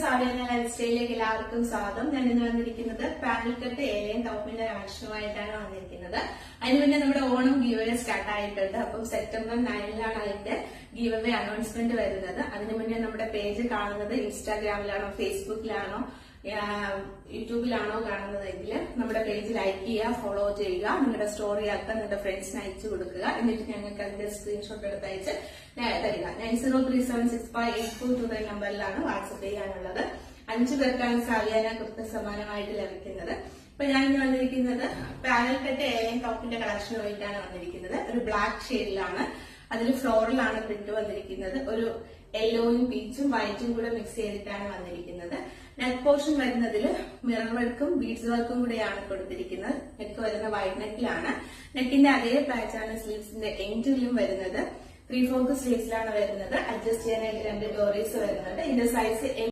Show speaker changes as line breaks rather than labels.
സാവിയാന life സ്റ്റൈലിലേക്ക് എല്ലാവർക്കും സ്വാഗതം. ഞാൻ ഇന്ന് വന്നിരിക്കുന്നത് പാനൽ കട്ട് ഏലയും ടോപ്പിന്റെ കളക്ഷനുമായിട്ടാണ് വന്നിരിക്കുന്നത്. അതിന് മുന്നേ നമ്മുടെ ഓണം ഗീവ് അവേ സ്റ്റാർട്ട് ആയിട്ടുണ്ട്. അപ്പം സെപ്റ്റംബർ 9-ലാണ് അതിന്റെ ഗീവ് അവേ അനൗൺസ്മെന്റ് വരുന്നത്. അതിന് മുന്നേ നമ്മുടെ പേജ് കാണുന്നത് ഇൻസ്റ്റാഗ്രാമിലാണോ ഫേസ്ബുക്കിലാണോ യൂട്യൂബിലാണോ കാണുന്നതെങ്കിൽ നമ്മുടെ പേജ് ലൈക്ക് ചെയ്യുക, ഫോളോ ചെയ്യുക, നിങ്ങളുടെ സ്റ്റോറി ആക്കുക, നിങ്ങളുടെ ഫ്രണ്ട്സിന് അയച്ചു കൊടുക്കുക. എന്നിട്ട് ഞങ്ങൾക്ക് അതിന്റെ സ്ക്രീൻഷോട്ട് എടുത്ത് അയച്ച് തരിക. 9037658429 നമ്പറിലാണ് വാട്സപ്പ് ചെയ്യാനുള്ളത്. 5 പേർക്കാണ് സാവിയാന കുർത്ത സമ്മാനമായിട്ട് ലഭിക്കുന്നത്. ഇപ്പൊ ഞാൻ ഇന്ന് വന്നിരിക്കുന്നത് പാനൽ കട്ട് ഏലയും ടോപ്പിന്റെ കളക്ഷനുമായിട്ടാണ് വന്നിരിക്കുന്നത്. ഒരു ബ്ലാക്ക് ഷെയ്ഡിലാണ്, അതിൽ ഫ്ലോറലാണ് പ്രിന്റ് വന്നിരിക്കുന്നത്. ഒരു യെല്ലോയും പീച്ചും വൈറ്റും കൂടെ മിക്സ് ചെയ്തിട്ടാണ് വന്നിരിക്കുന്നത്. നെക്ക് പോർഷൻ വരുന്നതിൽ മിറർ വർക്കും ബീഡ്സ് വർക്കും കൂടെയാണ് കൊടുത്തിരിക്കുന്നത്. നെക്ക് വരുന്ന വൈഡ് നെക്കിലാണ്. നെക്കിന്റെ അതേ പാച്ചാണ് സ്ലീവ്സിന്റെ എൻഡിലും വരുന്നത്. 3/4 സ്ലീവ്സിലാണ് വരുന്നത്. അഡ്ജസ്റ്റ് ചെയ്യാനായിട്ട് 2 ഡോറീസ് വരുന്നുണ്ട്. ഇതിന്റെ സൈസ്